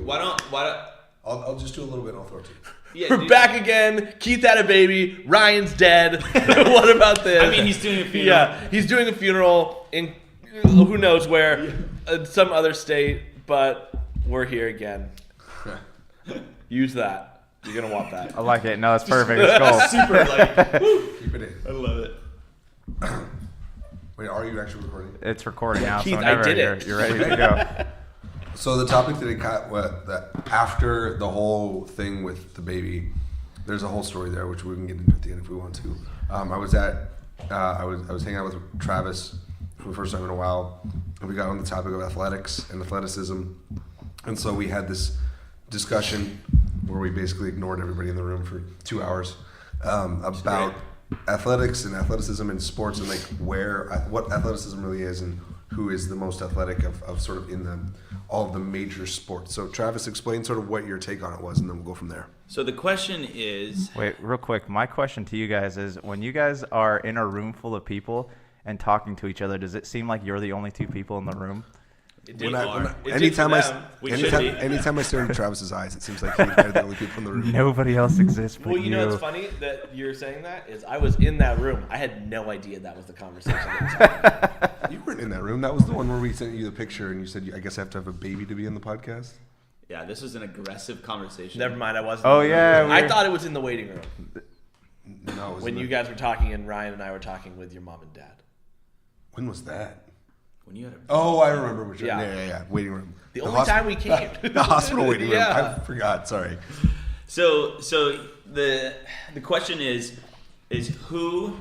Why don't? I'll just do a little bit and I'll throw it to you. Yeah, We're back again. Keith had a baby. Ryan's dead. What about this? I mean, he's doing a funeral. Yeah, he's doing a funeral in who knows where, some other state, but we're here again. Use that. You're going to want that. I like it. No, it's perfect. It's cool. Super like. Keep it in. I love it. Wait, are you actually recording? It's recording now, Keith, so I whenever did it. you're ready to go. So the topic today, that after the whole thing with the baby, there's a whole story there which we can get into at the end if we want to. I was hanging out with Travis for the first time in a while, and we got on the topic of athletics and athleticism, and so we had this discussion where we basically ignored everybody in the room for 2 hours about athletics and athleticism and sports and like what athleticism really is and who is the most athletic of sort of in all of the major sports. So Travis, explain sort of what your take on it was, and then we'll go from there. So the question is. Wait, real quick. My question to you guys is, when you guys are in a room full of people and talking to each other, does it seem like you're the only two people in the room? Anytime I stare into Travis's eyes, it seems like he's the only people in the room. Nobody else exists but Well, you know what's funny that you're saying that is I was in that room. I had no idea that was the conversation that was happening. You weren't in that room. That was the one where we sent you the picture and you said, I guess I have to have a baby to be in the podcast. Yeah, this was an aggressive conversation. Never mind, I wasn't. Oh, yeah. I thought it was in the waiting room No, it was when you guys were talking and Ryan and I were talking with your mom and dad. When was that? When you had a. Oh, I remember. Which Yeah. Yeah. Waiting room. The only time we came. The hospital waiting room. Yeah. I forgot. Sorry. So the question is who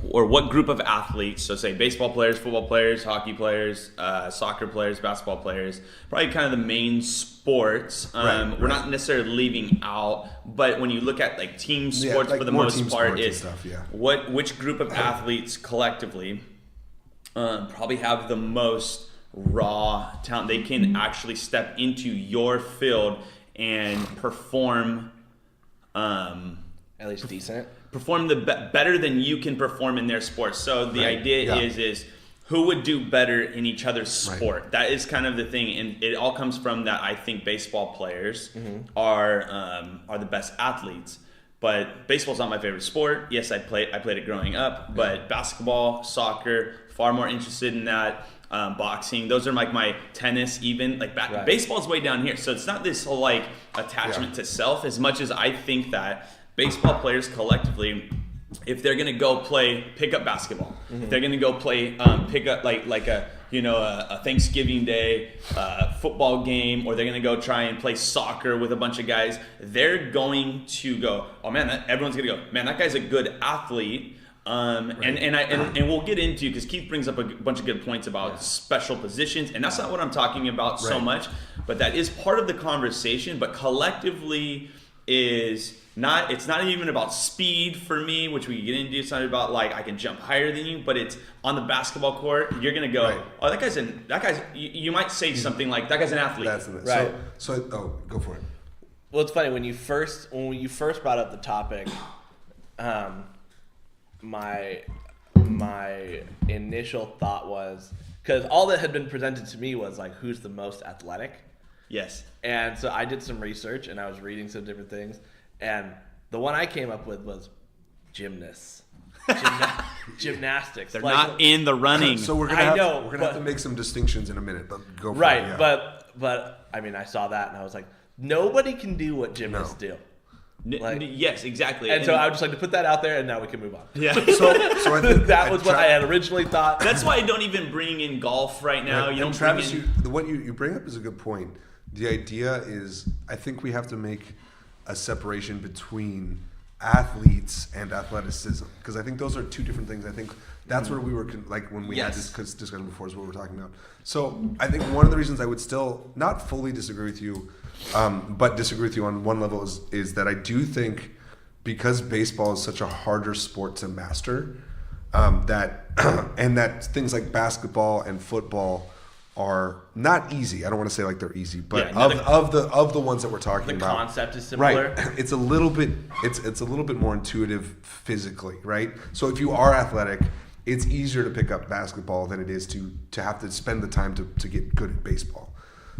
or what group of athletes, so say baseball players, football players, hockey players, soccer players, basketball players, probably kind of the main sports. We're not necessarily leaving out, but when you look at like team sports like for the more most team part sports and is stuff, yeah. which group of athletes collectively probably have the most raw talent. They can actually step into your field and perform At least decent. perform better than you can perform in their sport. So the idea is who would do better in each other's sport. Right. That is kind of the thing, and it all comes from that. I think baseball players are the best athletes. But baseball's not my favorite sport. Yes, I played it growing up, but basketball, soccer, far more interested in that. Boxing, those are like my tennis, even like baseball's way down here. So it's not this whole like attachment to self as much as I think that baseball players collectively, if they're gonna go play pickup basketball, if they're gonna go play pickup like a Thanksgiving Day football game, or they're gonna go try and play soccer with a bunch of guys, they're going to go, oh man, everyone's gonna go, man, that guy's a good athlete. And we'll get into, because Keith brings up a bunch of good points about special positions, and that's not what I'm talking about so much, but that is part of the conversation. But collectively it's not even about speed for me, which we can get into. It's not about like I can jump higher than you, but it's on the basketball court. You're gonna go, oh, that guy's. You might say something like that guy's an athlete. That's it. Right. So go for it. Well, it's funny when you first brought up the topic. My initial thought was, because all that had been presented to me was like, who's the most athletic? Yes. And so I did some research and I was reading some different things, and the one I came up with was gymnasts. Gymnastics. They're not in the running. So we're gonna have to make some distinctions in a minute, but go for it. Yeah. But I mean, I saw that and I was like, nobody can do what gymnasts do. Yes, exactly. And so I would just like to put that out there, and now we can move on. Yeah. So I think that was what I had originally thought. That's why I don't even bring in golf right now. Right. You don't Travis, bring in... what you bring up is a good point. The idea is, I think we have to make a separation between athletes and athleticism, because I think those are two different things. I think that's where we were when we had this discussion before is what we're talking about. So I think one of the reasons I would still not fully disagree with you, but disagree with you on one level is that I do think, because baseball is such a harder sport to master, that things like basketball and football are not easy. I don't want to say like they're easy, but of the ones that we're talking about, the concept is similar. Right. It's a little bit more intuitive physically, right? So if you are athletic, it's easier to pick up basketball than it is to have to spend the time to get good at baseball.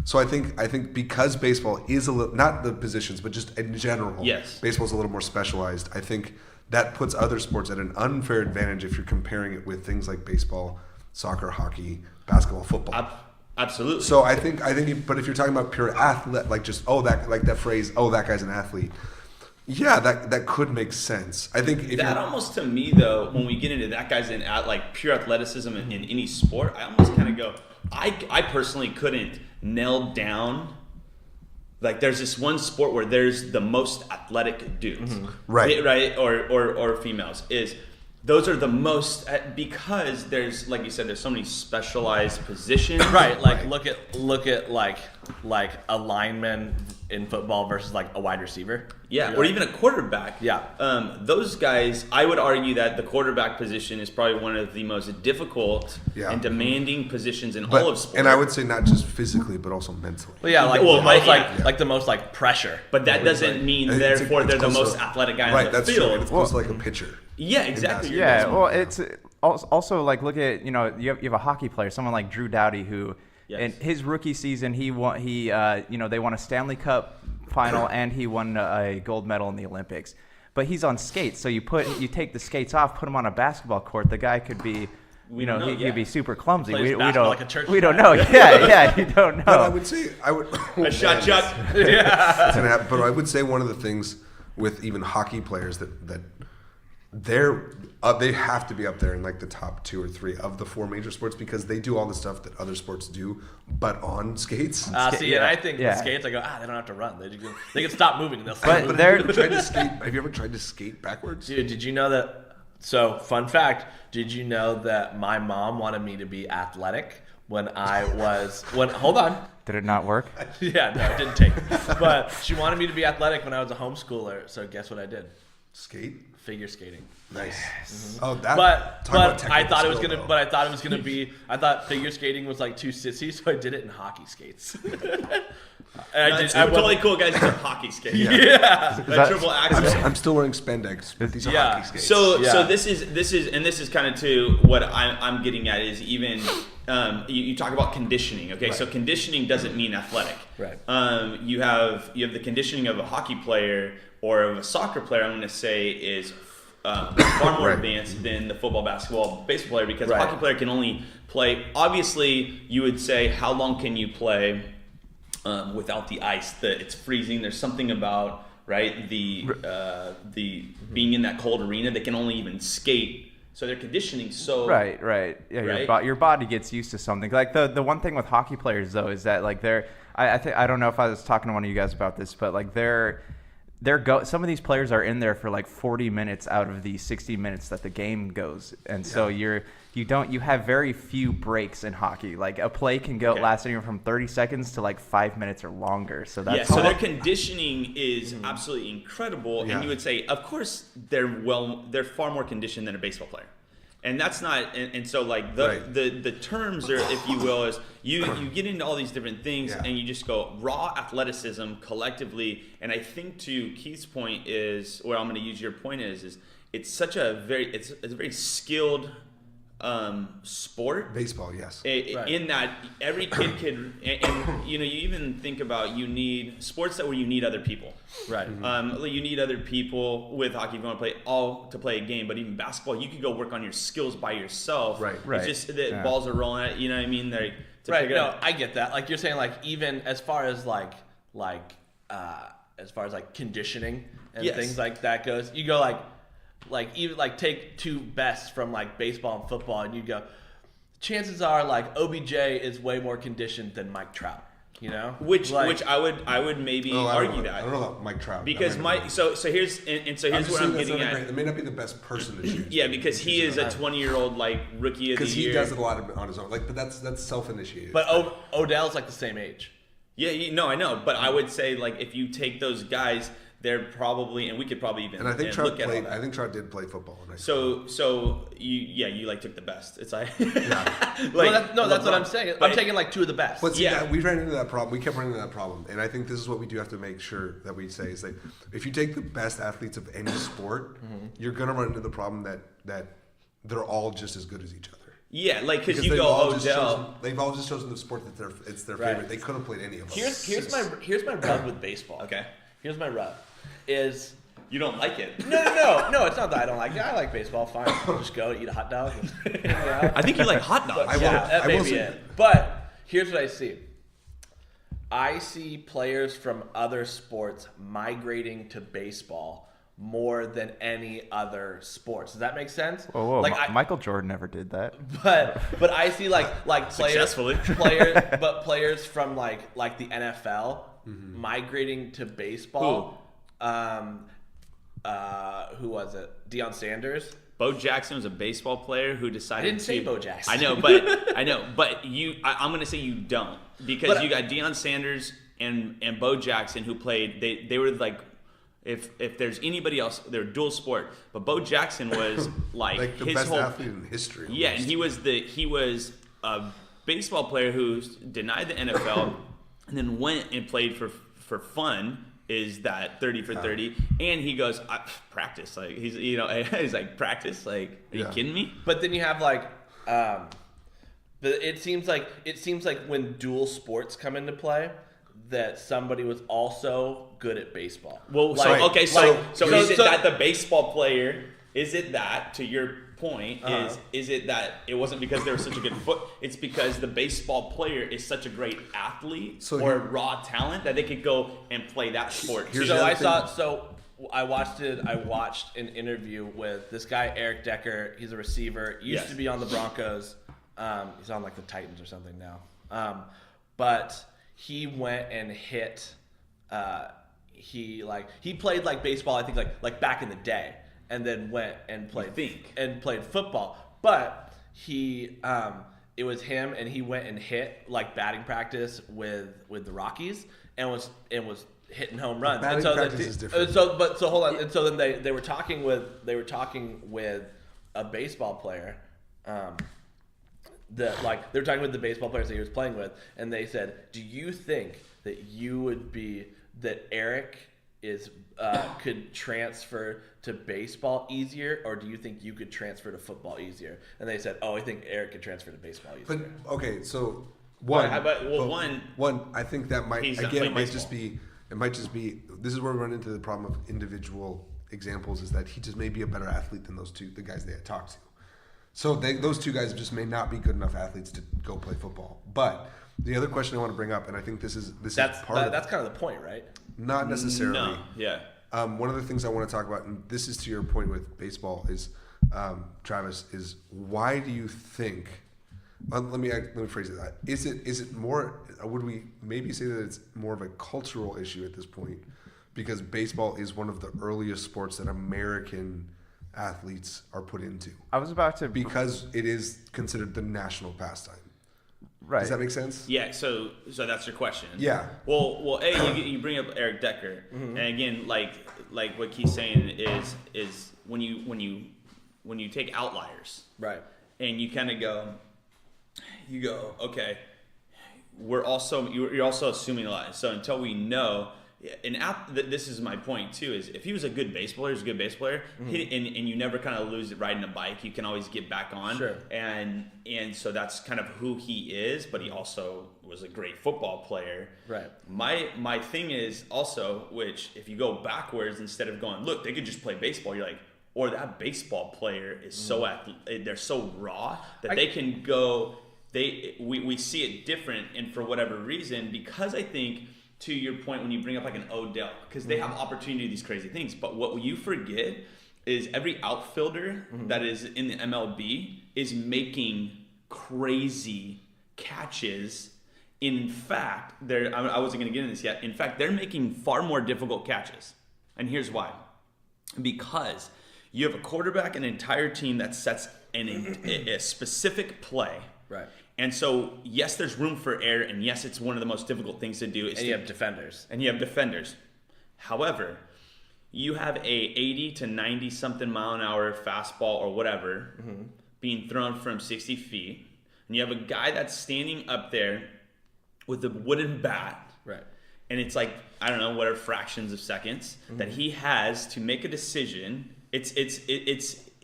So I think because baseball is a little, not the positions, but just in general, Yes. baseball's a little more specialized. I think that puts other sports at an unfair advantage if you're comparing it with things like baseball, soccer, hockey, basketball, football. Absolutely. So I think, but if you're talking about pure athlete, like just that phrase, that guy's an athlete. Yeah, that could make sense. I think if that almost to me though, when we get into that guy's in like pure athleticism in any sport, I almost kind of go, I personally couldn't nail down. Like there's this one sport where there's the most athletic dudes, right, or females. Those are the most because there's, like you said, there's so many specialized positions. Right, like look at like a lineman in football versus like a wide receiver. Yeah, or even a quarterback. Yeah. Those guys, I would argue that the quarterback position is probably one of the most difficult and demanding positions in all of sports. And I would say not just physically, but also mentally. Well, yeah, like the most like pressure. But that doesn't mean therefore they're the most athletic guy on the that's field. True. It's close to like a pitcher. Yeah, exactly. Yeah, well, it's also like look at you have a hockey player, someone like Drew Doughty, who in his rookie season they won a Stanley Cup final and he won a gold medal in the Olympics. But he's on skates, so you take the skates off, put him on a basketball court. The guy could be, he'd be super clumsy. We don't like a church we don't know. Yeah, you don't know. But I would say a shot chuck. It's gonna happen. But I would say one of the things with even hockey players that they have to be up there in like the top 2 or 3 of the 4 major sports because they do all the stuff that other sports do, but on skates. And I think the skates, I go, they don't have to run. They can stop moving and they'll stop moving. Have you ever tried to skate backwards? Dude, did you know that? So, fun fact, did you know that my mom wanted me to be athletic hold on. Did it not work? Yeah, no, it didn't take. But she wanted me to be athletic when I was a homeschooler, so guess what I did? Skate? Figure skating. Nice. Mm-hmm. Oh, that. But I thought I thought figure skating was like too sissy, so I did it in hockey skates. I totally cool guys do hockey skates. Yeah. Triple axel. I'm still wearing spandex with these hockey skates. So this is kind of to what I'm getting at is even you talk about conditioning. Okay, so conditioning doesn't mean athletic. Right. You have the conditioning of a hockey player or of a soccer player. I'm going to say is far more advanced than the football, basketball, baseball player because a hockey player can only play. Obviously, you would say how long can you play without the ice? It's freezing. There's something about the being in that cold arena. They can only even skate. So their conditioning so right. Yeah, your body gets used to something. Like the one thing with hockey players though is that like I don't know if I was talking to one of you guys about this, but like some of these players are in there for like 40 minutes out of the 60 minutes that the game goes, and so you have very few breaks in hockey. Like a play can last anywhere from 30 seconds to like 5 minutes or longer. So that's so their conditioning is absolutely incredible, and you would say, of course, they're far more conditioned than a baseball player. And that's not, and so like the terms are, if you will, is you get into all these different things and you just go raw athleticism collectively. And I think to Keith's point is, or I'm going to use your point is it's such a very skilled sport. Baseball, yes. In that every kid could, and you even think about you need sports where you need other people. Right. You need other people with hockey if you want to play a game, but even basketball, you could go work on your skills by yourself. Right. It's just that balls are rolling at, you know what I mean? No, I get that. Like you're saying, like even as far as conditioning and things like that goes, you go like even like take 2 best from like baseball and football, and you go, chances are like OBJ is way more conditioned than Mike Trout, which I would maybe argue that. I don't know about Mike Trout because so here's what I'm getting at. It may not be the best person to choose. Yeah, because he is a 20-year-old like rookie of the year. Because he does it a lot on his own. Like, but that's self-initiated. But Odell's like the same age. Yeah, I know, but I would say like if you take those guys. They're probably, and we could probably even. And I think Trout look played. at all that. I think Trout did play football. So you like took the best. It's like, that's what I'm saying. I'm taking like 2 of the best. But see, we ran into that problem. We kept running into that problem, and I think this is what we do have to make sure that we say is like, if you take the best athletes of any sport, you're gonna run into the problem that they're all just as good as each other. Yeah, like because you go Odell. They've all just chosen the sport that it's their favorite. They could have played any of them. Here's my rub with baseball. Okay. Here's my rub. Is you don't like it? No. It's not that I don't like it. I like baseball. Fine, just go eat a hot dog. I think you like hot dogs. That may be it. But here's what I see. I see players from other sports migrating to baseball more than any other sports. Does that make sense? Whoa. Michael Jordan never did that. But I see like players from like the NFL migrating to baseball. Who was it? Deion Sanders. Bo Jackson was a baseball player who decided. I didn't say Bo Jackson. I know, but I'm gonna say you don't because you got Deion Sanders and Bo Jackson who played. They were like, if there's anybody else, they're dual sport. But Bo Jackson was like the his best whole athlete in history. Almost. Yeah, and he was a baseball player who denied the NFL and then went and played for fun. Is that 30 for 30? And he goes, practice. Like he's like practice. Like, are you kidding me? But then you have like, but it seems like when dual sports come into play, that somebody was also good at baseball. Well, so is it that the baseball player? Is it that to your point is it that it wasn't because they were such a good foot? It's because the baseball player is such a great athlete or raw talent that they could go and play that sport. I watched an interview with this guy Eric Decker. He's a receiver. Used to be on the Broncos. He's on like the Titans or something now. But he went and hit. He played like baseball. I think like back in the day. And then went and played football. But it was him, and he went and hit like batting practice with the Rockies, and was hitting home runs. Batting practice is different. So hold on. And so then they were talking with a baseball player. They were talking with the baseball players that he was playing with, and they said, "Do you think that Eric could transfer to baseball easier, or do you think you could transfer to football easier?" And they said, "Oh, I think Eric could transfer to baseball easier." But okay, so one, I think that might just be this is where we run into the problem of individual examples, is that he just may be a better athlete than the guys they had talked to. So those two guys just may not be good enough athletes to go play football. But the other question I want to bring up, and I think this is part of that's kind of the point, right? Not necessarily. No. Yeah. One of the things I want to talk about, and this is to your point with baseball, is Travis, is why do you think? Let me phrase it that. Is it more? Would we maybe say that it's more of a cultural issue at this point, because baseball is one of the earliest sports that American athletes are put into? I was about to, because it is considered the national pastime. Right. Does that make sense? Yeah. So that's your question. Yeah. Well, you bring up Eric Decker, and again, like what he's saying is when you take outliers, right, and you kind of go, okay, you're also assuming a lot. So until we know. This is my point too, is if he was a good base player, he's a good base player, and you never kind of lose it riding a bike, you can always get back on. Sure. And so that's kind of who he is, but he also was a great football player. Right. My thing is also, which if you go backwards, instead of going, look, they could just play baseball, you're like, or that baseball player is they're so raw that they can go, we see it different, and for whatever reason, because I think, to your point when you bring up like an Odell, because they have opportunity to do these crazy things. But what you forget is every outfielder that is in the MLB is making crazy catches. In fact, I wasn't going to get into this yet. In fact, they're making far more difficult catches. And here's why. Because you have a quarterback, an entire team that sets a specific play. Right. And so, yes, there's room for error, and yes, it's one of the most difficult things to do. And you have defenders. However, you have a 80 to 90 something mile an hour fastball or whatever being thrown from 60 feet, and you have a guy that's standing up there with a wooden bat, right? And it's like, I don't know, whatever fractions of seconds that he has to make a decision. It's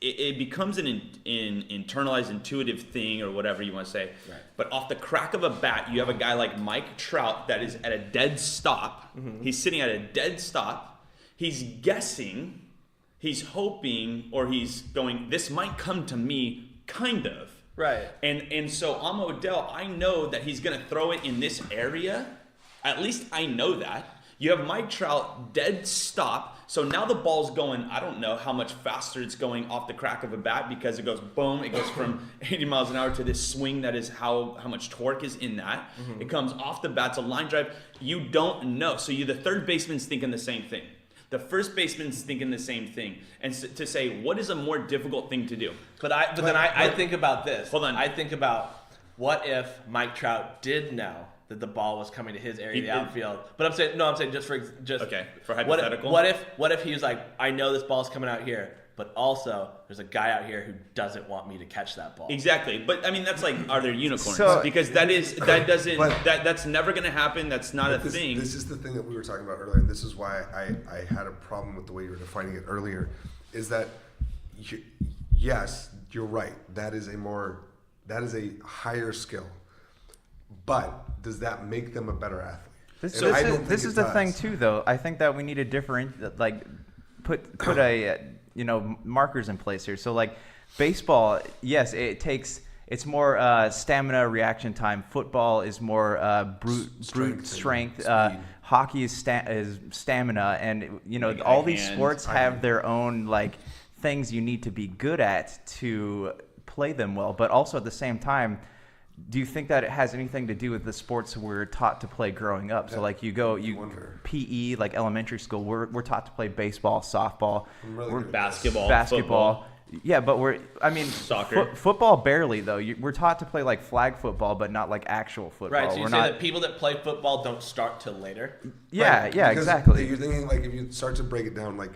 it becomes an internalized, intuitive thing or whatever you want to say. Right. But off the crack of a bat, you have a guy like Mike Trout that is at a dead stop. Mm-hmm. He's sitting at a dead stop. He's guessing, he's hoping, or he's going, this might come to me, kind of. Right. And so I'm Odell. I know that he's going to throw it in this area. At least I know that. You have Mike Trout, dead stop. So now the ball's going, I don't know how much faster it's going off the crack of a bat because it goes boom. It goes from 80 miles an hour to this swing that is how much torque is in that. Mm-hmm. It comes off the bat. It's a line drive. You don't know. So the third baseman's thinking the same thing. The first baseman's thinking the same thing. And to say, what is a more difficult thing to do? But then I think about this. Hold on. I think about what if Mike Trout did know that the ball was coming to his area, the outfield. But I'm saying just for hypothetical. What if he was like, I know this ball's coming out here, but also there's a guy out here who doesn't want me to catch that ball. Exactly. But I mean, that's like, are there unicorns? So, because that's never going to happen. That's not a thing. This is the thing that we were talking about earlier, and this is why I had a problem with the way you were defining it earlier, is that yes, you're right. That is a higher skill. But does that make them a better athlete? This is the thing too, though. I think that we need to put a markers in place here. So like baseball, yes, it's more stamina, reaction time. Football is more brute strength. Hockey is stamina, and like all these sports have their own like things you need to be good at to play them well. But also at the same time, do you think that it has anything to do with the sports we're taught to play growing up? So like PE, like elementary school, we're taught to play baseball, softball, basketball. Football. Yeah, but soccer, football barely though. We're taught to play like flag football, but not like actual football. Right. So you say that people that play football don't start till later? Yeah, right. Yeah, because exactly. You're thinking like if you start to break it down, like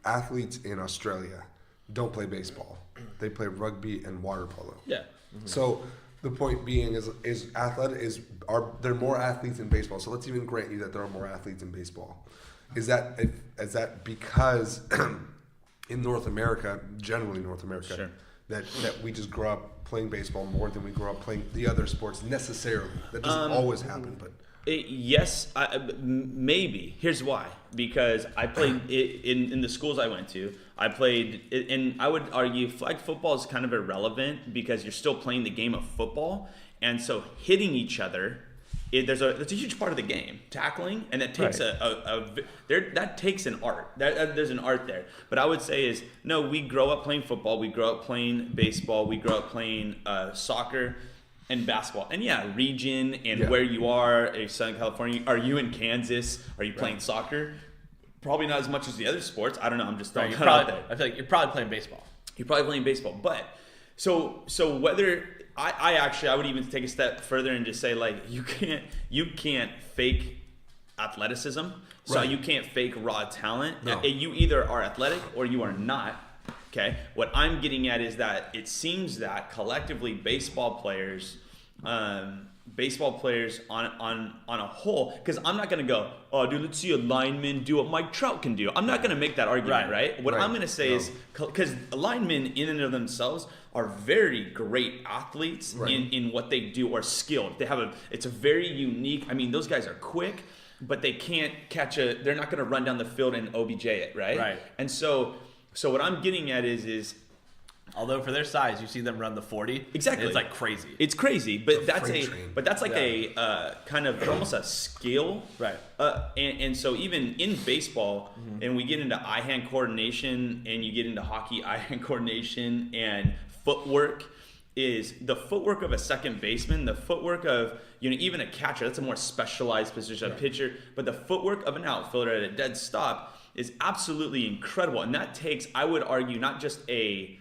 athletes in Australia don't play baseball; they play rugby and water polo. Yeah. Mm-hmm. So the point being is there more athletes in baseball? So let's even grant you that there are more athletes in baseball. Is that because in North America, generally North America, sure, that we just grow up playing baseball more than we grow up playing the other sports necessarily? That doesn't always happen, but yes, maybe. Here's why. Because I played in the schools I went to. I played, and I would argue flag football is kind of irrelevant because you're still playing the game of football, and so hitting each other, that's a huge part of the game. Tackling, and that takes that takes an art. There's an art there. But I would say is no. We grow up playing football. We grow up playing baseball. We grow up playing soccer and basketball. And yeah, region and where you are, Southern California. Are you in Kansas? Are you playing soccer? Probably not as much as the other sports. I don't know. I'm just throwing it out there. I feel like you're probably playing baseball. You're probably playing baseball. But so whether I would even take a step further and just say like you can't fake athleticism. So you can't fake raw talent. No. You either are athletic or you are not. Okay. What I'm getting at is that it seems that collectively baseball players on a whole, because I'm not going to go, oh, dude, let's see a lineman do what Mike Trout can do. I'm not going to make that argument, right? What I'm going to say is, because linemen in and of themselves are very great athletes in what they do, or skilled. It's a very unique, I mean, those guys are quick, but they can't they're not going to run down the field and OBJ it, right? Right. And so what I'm getting at is although for their size, you see them run the 40. Exactly, it's like crazy. It's crazy, but that's like a kind of almost a skill, right? And so even in baseball, and we get into eye-hand coordination, and you get into hockey, eye-hand coordination and footwork. Is the footwork of a second baseman, the footwork of even a catcher. That's a more specialized position, a pitcher. But the footwork of an outfielder at a dead stop is absolutely incredible, and that takes, I would argue, not just a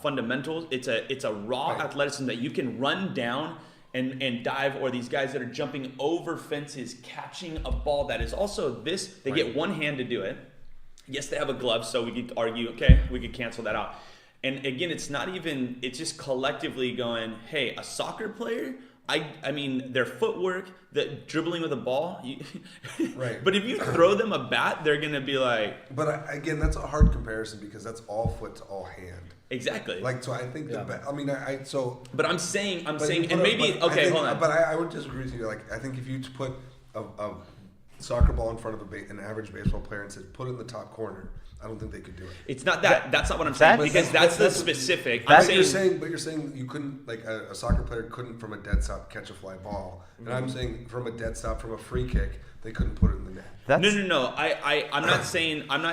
fundamentals. It's a raw athleticism that you can run down and dive, or these guys that are jumping over fences, catching a ball that is also this. They get one hand to do it. Yes, they have a glove, so we could argue, okay, we could cancel that out. And again, it's just collectively going, hey, a soccer player, I mean, their footwork, the dribbling with a ball. Right. But if you throw them a bat, they're gonna be like. But again, that's a hard comparison because that's all foot to all hand. Exactly. Like, so I think I mean, so. But I'm saying, and maybe hold on. But I would disagree with you. Like, I think if you put a soccer ball in front of an average baseball player and said, put it in the top corner, I don't think they could do it. It's not that. That's not what I'm saying. Because that's the specific. But you're saying you couldn't, like a soccer player couldn't from a dead stop catch a fly ball, and I'm saying from a dead stop, from a free kick, they couldn't put it in the net. No. I'm not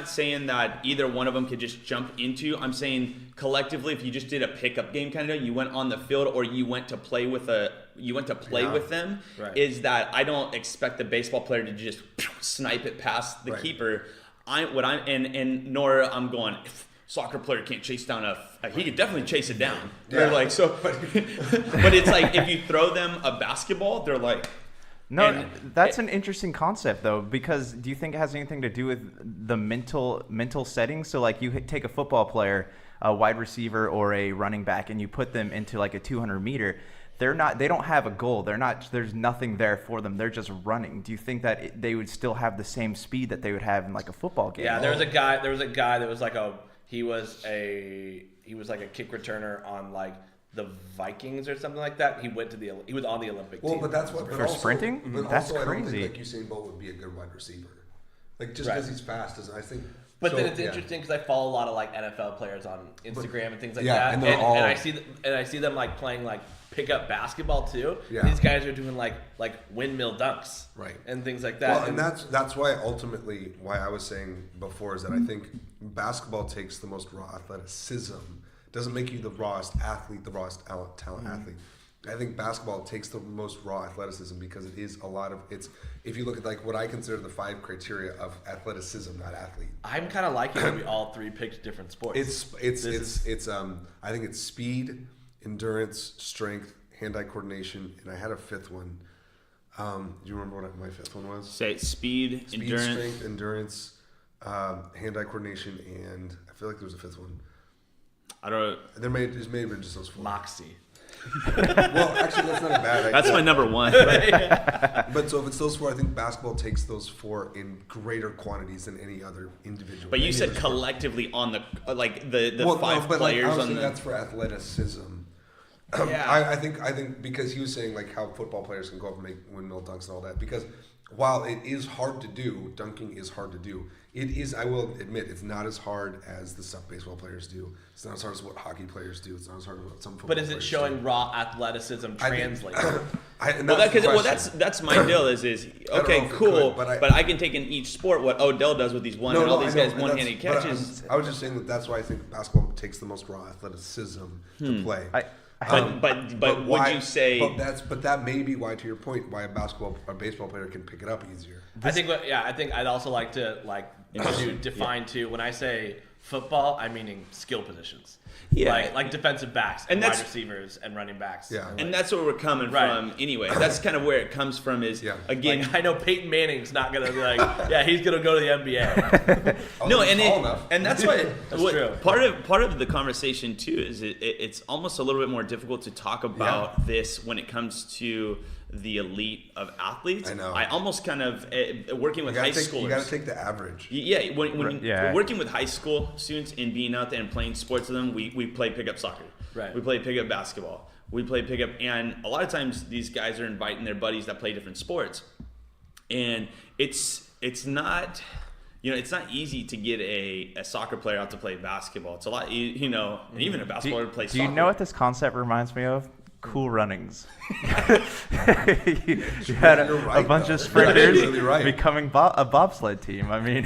saying that either one of them could just jump into. I'm saying collectively, if you just did a pickup game kind of, you went on the field or you went to play with them. Right. Is that I don't expect the baseball player to just snipe it past the keeper. Nor I'm going. Soccer player can't chase down he could definitely chase it down. Yeah. They're like so, but it's like if you throw them a basketball, they're like. No, that's an interesting concept though, because do you think it has anything to do with the mental setting? So like you take a football player, a wide receiver, or a running back, and you put them into like a 200 meter. They don't have a goal. There's nothing there for them. They're just running. Do you think that they would still have the same speed that they would have in like a football game? Yeah, there was a guy that was like he was like a kick returner on like the Vikings or something like that. He was on the Olympic team. Well, but that's what for sprinting. But that's also, crazy. I don't think like Usain Bolt would be a good wide receiver. Like just because he's fast, I think. But then it's interesting because I follow a lot of like NFL players on Instagram and things like yeah, that, and I see them like playing like pickup basketball too. Yeah. These guys are doing like windmill dunks, right, and things like that. Well, and that's why ultimately why I was saying before is that I think basketball takes the most raw athleticism. Doesn't make you the rawest athlete, the rawest talent athlete. I think basketball takes the most raw athleticism because it is a lot of it's. If you look at like what I consider the 5 criteria of athleticism, not athlete. I'm kind of liking that we all 3 picked different sports. It's I think it's speed, endurance, strength, hand-eye coordination, and I had a 5th one. Do you remember what my 5th one was? Say speed, endurance, strength, endurance, hand-eye coordination, and I feel like there was a 5th one. I don't. There may have been just those 4. Moxie. Well, actually, that's not a bad idea. That's my number 1. But so if it's those 4, I think basketball takes those 4 in greater quantities than any other individual. But you said collectively on the well, 5 but players like, on the. That's for athleticism. Yeah. I think because he was saying like how football players can go up and make windmill dunks and all that. Because while it is hard to do, dunking is hard to do. It is, I will admit, it's not as hard as the stuff baseball players do. It's not as hard as what hockey players do. It's not as hard as what some football players do. But is it showing raw athleticism translated? That's my deal is okay, cool, but I can take in each sport what Odell does with these all these guys one-handed catches. I was just saying that's why I think basketball takes the most raw athleticism to play. But would you say? But that may be why, to your point, why a baseball player can pick it up easier. I think I'd also like to define too. When I say football, I'm meaning skill positions. Yeah, like defensive backs and wide receivers and running backs. Yeah, and that's where we're coming from. Anyway, that's kind of where it comes from. Is again, like, I know Peyton Manning's not gonna be like, he's gonna go to the NBA. No, and that's why true. Part of the conversation too is it's almost a little bit more difficult to talk about this when it comes to the elite of athletes. I know. I almost kind of working with high schoolers. You got to take the average. Yeah, when working with high school students and being out there and playing sports with them, we play pickup soccer. Right. We play pickup basketball. We play pickup, and a lot of times these guys are inviting their buddies that play different sports, and it's not. It's not easy to get a soccer player out to play basketball. It's a lot, and even a basketball player to play soccer. Do you know what this concept reminds me of? Cool Runnings. you had a bunch of sprinters becoming a bobsled team. I mean,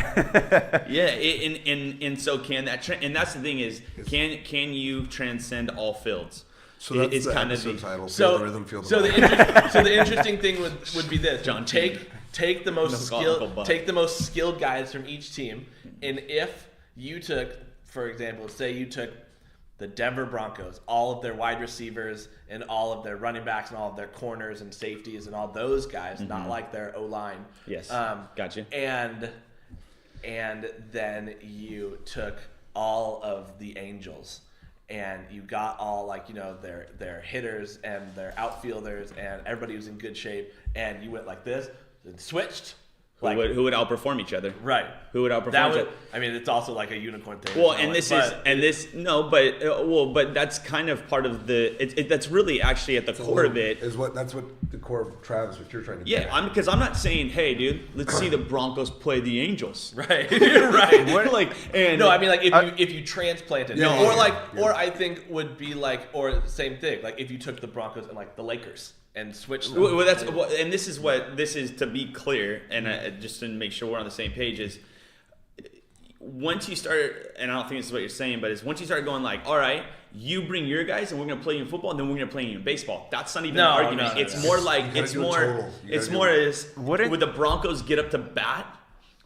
and so can that and that's the thing is can you transcend all fields? So that's the episode title. So the rhythm, feel the so the interesting thing would be this: John, take the most skilled guys from each team, and if you took, for example, say you took the Denver Broncos, all of their wide receivers and all of their running backs and all of their corners and safeties and all those guys, not like their O-line. Yes, gotcha. And then you took all of the Angels and you got all like, you know, their hitters and their outfielders and everybody was in good shape, and you went like this and switched. Like, who would outperform each other? Right. Who would outperform each other? I mean, it's also like a unicorn thing. Well, but that's kind of part of the. That's really actually at the core of it. That's what the core of Travis, what you're trying to do. Yeah, because I'm not saying, hey, dude, let's see the Broncos play the Angels. Right. You're right. No, I mean, like if you transplanted, or I think would be like, or same thing, like if you took the Broncos and like the Lakers. And switch them. Well, and this is to be clear, and just to make sure we're on the same page, is once you start, and I don't think this is what you're saying, but is once you start going like, all right, you bring your guys, and we're gonna play you in football, and then we're gonna play you in baseball. That's not even an argument. It's more like would the Broncos get up to bat?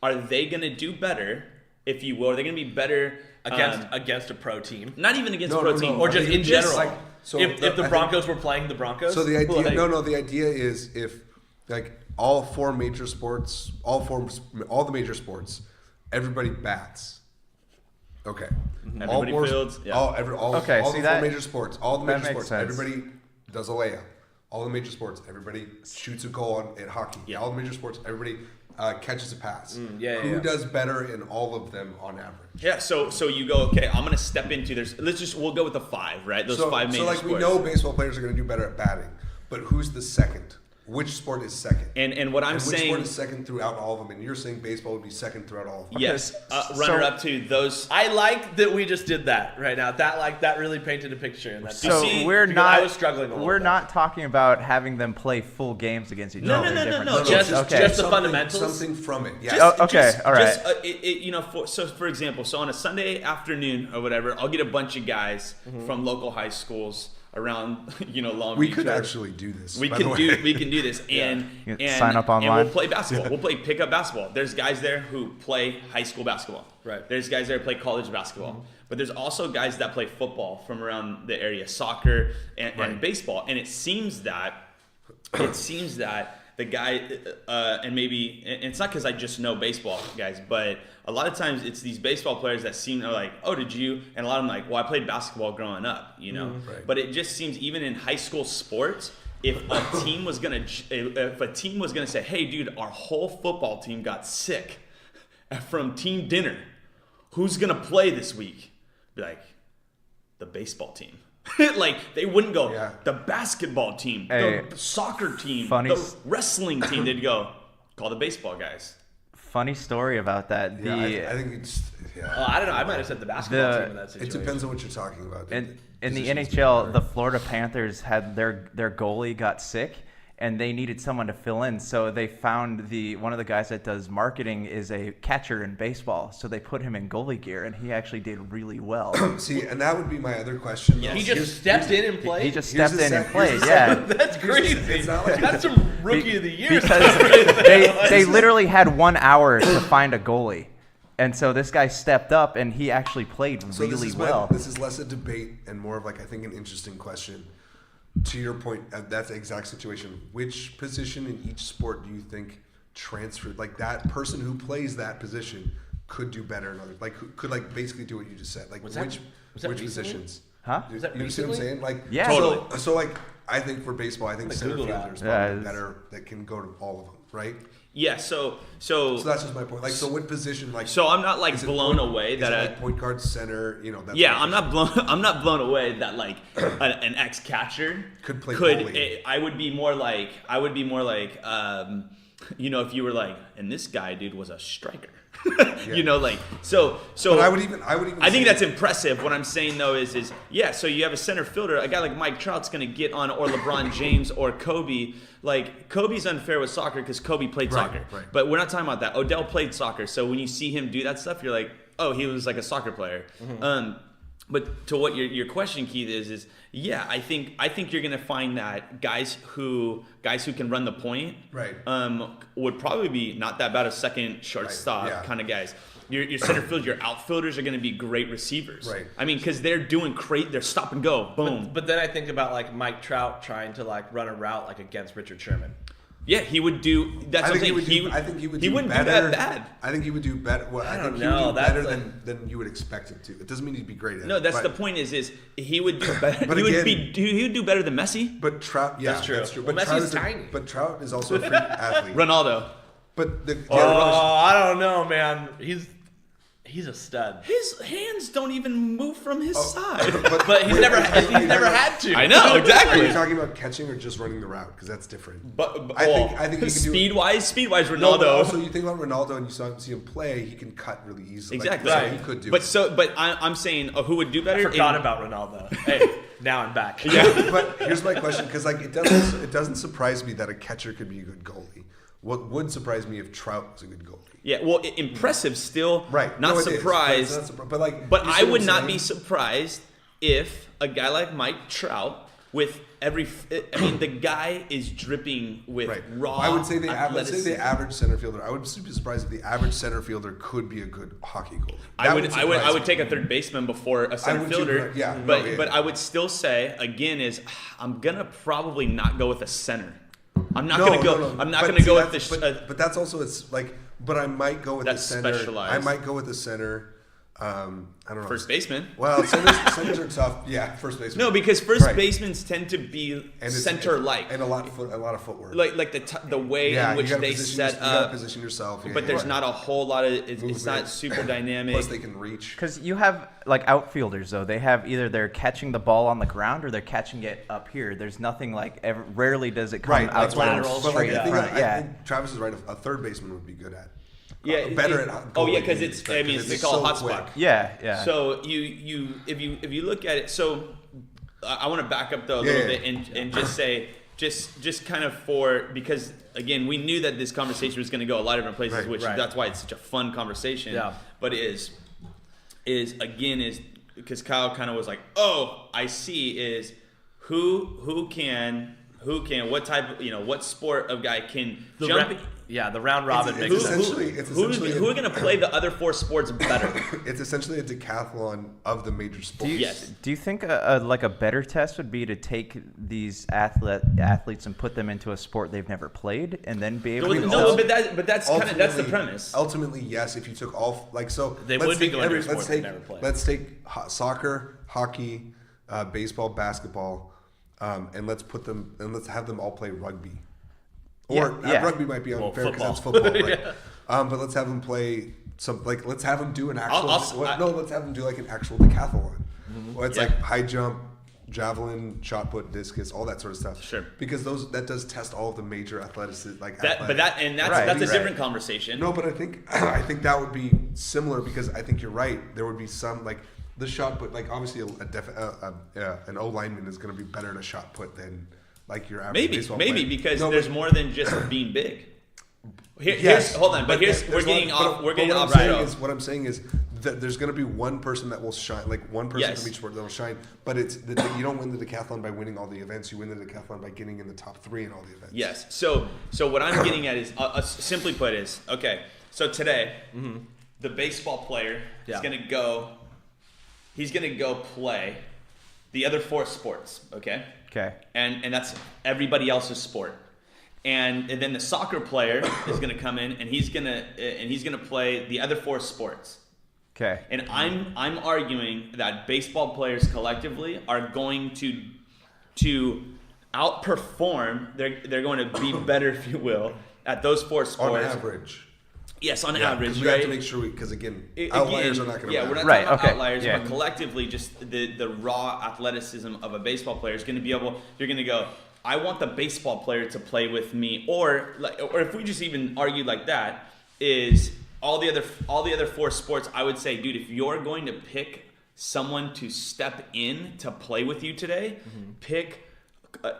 Are they gonna do better? If you will, are they gonna be better against a pro team? Not even against a pro team, or just in general. Like, so if the Broncos were playing the Broncos. So the idea, the idea is if like all the major sports, everybody bats. Okay. Everybody fields. Yeah. All the four major sports, everybody does a layup. All the major sports, everybody shoots a goal in hockey. Yeah. All the major sports, everybody catches a pass. Who does better in all of them on average? Yeah, so you go, okay, I'm gonna step into we'll go with the 5, right? Those 5 major sports. So we know baseball players are gonna do better at batting, but who's the second? Which sport is second? And what I'm saying, which sport is second throughout all of them? And you're saying baseball would be second throughout all of them. Yes, runner up to those. I like that we just did that right now. That really painted a picture. And so I was struggling. We're not talking about having them play full games against each other. No. Just the fundamentals. Something from it. Yeah. All right. So for example, on a Sunday afternoon or whatever, I'll get a bunch of guys from local high schools around, Long Beach. We could actually do this. We can do this, and sign up online. And we'll play basketball. We'll play pickup basketball. There's guys there who play high school basketball. Right. There's guys there who play college basketball. But there's also guys that play football from around the area, soccer and baseball. And it seems that the guy, and it's not because I just know baseball guys, but a lot of times it's these baseball players that seem like, oh, did you? And a lot of them like, well, I played basketball growing up, Right. But it just seems even in high school sports, if a team was gonna say, hey, dude, our whole football team got sick from team dinner, who's gonna play this week? Be like, the baseball team. Like they wouldn't go the basketball team, the soccer team, the wrestling team. They'd go call the baseball guys. Funny story about that. I think it's I don't know. I might have said the basketball team in that situation. It depends on what you're talking about. In the NHL, the Florida Panthers had their goalie got sick, and they needed someone to fill in. So they found one of the guys that does marketing is a catcher in baseball. So they put him in goalie gear, and he actually did really well. See, and that would be my other question. He just stepped in and played? He just stepped in and played, yeah. That's crazy. That's some rookie of the year. Because they literally had 1 hour to find a goalie. And so this guy stepped up, and he actually played really well. This is less a debate and more of like, I think, an interesting question. To your point, that's the exact situation. Which position in each sport do you think transferred? Like that person who plays that position could do better in others. Like could basically do what you just said. Like which positions? Huh? You see what I'm saying? Like yeah. Totally. So like I think for baseball, I think center fielders probably better that can go to all of them, right? Yeah, so that's just my point. Like, so what position? Like, so I'm not like blown away that like point guard, center. I'm not blown away that like an ex catcher could play. I would be more like if you were like, and this guy, dude, was a striker. So. But I would even. I think that's impressive. What I'm saying though is so you have a center fielder, a guy like Mike Trout's gonna get on, or LeBron James or Kobe. Like Kobe's unfair with soccer because Kobe played soccer, right. But we're not talking about that. Odell played soccer, so when you see him do that stuff, you're like, oh, he was like a soccer player. Mm-hmm. But to what your question, Keith, is I think you're gonna find that guys who can run the point, right, would probably be not that bad a second shortstop kind of guys. Your center field, your outfielders are going to be great receivers. Right. I mean, because they're doing they're stop and go, boom. But then I think about like Mike Trout trying to like run a route like against Richard Sherman. Yeah, he would do. That's something I think he would do wouldn't better. do that bad. I think he would do better. Well, I think he would do better than you would expect him to. It doesn't mean he'd be great at it. No, that's the point. Is he would do better? But he would do better than Messi. But Trout, yeah, That's true. That's true. Well, But Messi's tiny. But Trout is also a freak athlete. Ronaldo. But I don't know, man. He's a stud. His hands don't even move from his side. But he's never had to. I know Are exactly. you talking about catching or just running the route? Because that's different. But I think he can do speed wise, Ronaldo. No, but also you think about Ronaldo and you see him play, he can cut really easily. Exactly. Like, Right. so he could do. But I'm saying who would do I better? forgot about Ronaldo. Hey, now I'm back. Yeah. But here's my question, because like it doesn't surprise me that a catcher could be a good goalie. What would surprise me if Trout was a good goalie? Yeah, well, impressive still. Right. Not No, it is, surprised. But I you see what would I'm not saying? be surprised if a guy like Mike Trout, with the guy is dripping with Right. raw. I would say let's say athleticism. the average center fielder. I would be surprised if the average center fielder could be a good hockey goalie. I would surprise take me. a third baseman before a center would too, fielder. but- yeah, but no, yeah. but I would still say again I'm gonna probably not go with a center. I'm not gonna go. No. I'm not But gonna see, go with that's- the. But that's also it's like. But I might go with the That's center. specialized. I might go with the center. I don't know. First baseman. Well, centers are tough. Yeah, first baseman. No, because first Right. basemen tend to be center-like, and a lot of footwork. like the way yeah, in which you gotta they position set you gotta up. position yourself. Yeah, But there's yeah. not a whole lot of. It's Movement. not super dynamic. Plus, they can reach. Because you have like outfielders though, they have either they're catching the ball on the ground or they're catching it up here. There's nothing like rarely does it come Right, out that's why. lateral But like, straight I front. think Travis is right. A third baseman would be good at. Yeah, better at. Oh yeah, goalie because than it's. you I expect, mean, 'cause they call it hot so quick. spot. Yeah. So if you look at it, so I want to back up though a little bit and just say just kind of because again we knew that this conversation was going to go a lot of different places, Right. which Right. that's why it's such a fun conversation. Yeah. But is because Kyle kind of was like, oh, I see is who can what type what sport of guy can jump. The round robin It's makes sense. essentially Who are going to play the other four sports better? It's essentially a decathlon of the major sports. Yes. Do you think a better test would be to take these athletes and put them into a sport they've never played and then be able to? No, but that's kind of that's the premise. Ultimately, yes. If you took all They let's would be take going to a sport let's they've take never played. let's take soccer, hockey, baseball, basketball, and let's have them all play rugby. Or rugby might be unfair because that's football, right? But let's have them play let's have them do an actual. Let's have them do like an actual decathlon. Well, it's like high jump, javelin, shot put, discus, all that sort of stuff. Sure. Because that does test all of the major athleticism, like that's right, a right. different conversation. No, but I think that would be similar because I think you're right. There would be some like the shot put, like obviously an O lineman is going to be better at a shot put than like your average baseball player. Because No, there's but- more than just being big. Yes, Hold on, but there's we're getting off. We're getting off. What I'm saying is that there's going to be one person that will shine, like one person Yes. from each sport that will shine. But it's you don't win the decathlon by winning all the events. You win the decathlon by getting in the top 3 in all the events. Yes. So what I'm getting at is, simply put, is okay. So today, the baseball player is going to go. He's going to go play the other 4 sports. Okay. And that's everybody else's sport. And then the soccer player is going to come in and he's going to play the other 4 sports. Okay. And I'm arguing that baseball players collectively are going to outperform. They're going to be better, if you will, at those 4 sports. On average. Yes, on average, we right? have to make sure because outliers are not going to. Yeah, we're not talking about outliers, but collectively, just the raw athleticism of a baseball player is going to be able. You're going to go. I want the baseball player to play with me, or if we just even argue like that, is all the other 4 sports. I would say, dude, if you're going to pick someone to step in to play with you today, pick.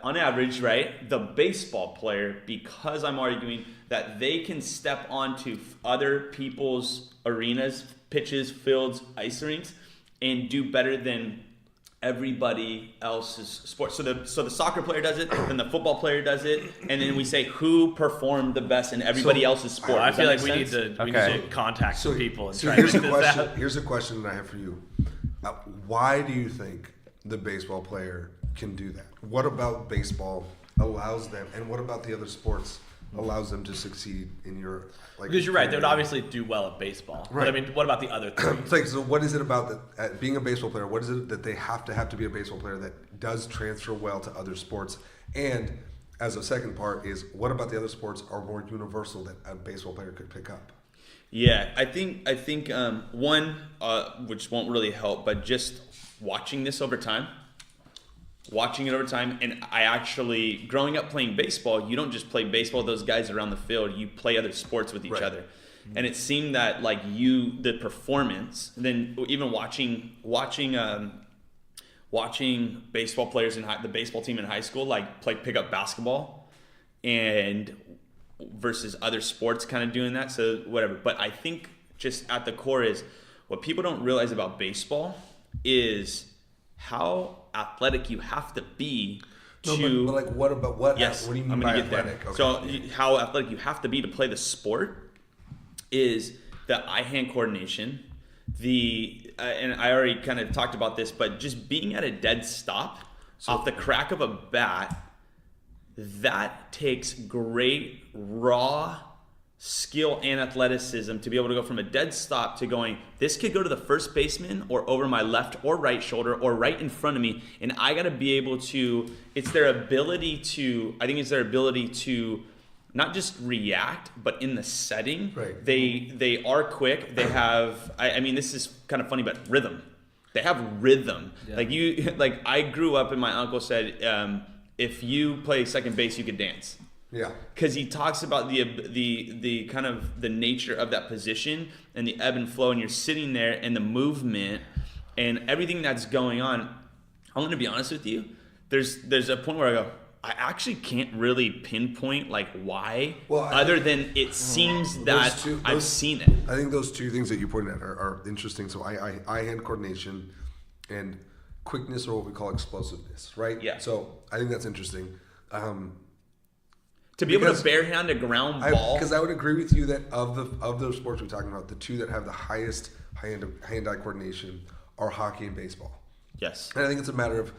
On average, right, the baseball player, because I'm arguing that they can step onto other people's arenas, pitches, fields, ice rinks, and do better than everybody else's sport. So the soccer player does it, then the football player does it, and then we say who performed the best in everybody else's sport. I feel like we need to contact some people and try here's to a figure question. this out. Here's a question that I have for you. Why do you think the baseball player can do that? What about baseball allows them, and what about the other sports allows them to succeed in your because you're right, they would obviously do well at baseball. Right. But I mean, what about the other three? It's like, so what is it about that, being a baseball player? What is it that they have to be a baseball player that does transfer well to other sports? And as a second part is, what about the other sports are more universal that a baseball player could pick up? Yeah, I think one, which won't really help, but just watching it over time, and I actually, growing up playing baseball, you don't just play baseball with those guys around the field, you play other sports with each other. And it seemed that like the performance, then even watching baseball players in the baseball team in high school, like play pickup basketball and versus other sports kind of doing that. So whatever. But I think just at the core is what people don't realize about baseball is how athletic you have to be to. But like, what about what? Yes, what do you mean I'm by gonna get athletic? there. Okay. So how athletic you have to be to play the sport is the eye-hand coordination. And I already kind of talked about this, but just being at a dead stop off the crack of a bat, that takes great raw skill and athleticism to be able to go from a dead stop to going, this could go to the first baseman or over my left or right shoulder or right in front of me, and I got to be able to, I think it's their ability to not just react, but in the setting, right. They are quick. They have, I mean, this is kind of funny, but rhythm. They have rhythm. Yeah. Like I grew up and my uncle said, if you play second base, you could dance. Yeah. Because he talks about the kind of the nature of that position and the ebb and flow, and you're sitting there and the movement and everything that's going on. I'm going to be honest with you. There's a point where I go, I actually can't really pinpoint like why, other than it seems that I've seen it. I think those two things that you pointed at are interesting. So eye-hand coordination and quickness, or what we call explosiveness, right? Yeah. So I think that's interesting. To be able to barehand a ground ball. Because I would agree with you that of those sports we're talking about, the two that have the highest hand-eye coordination are hockey and baseball. Yes. And I think it's a matter of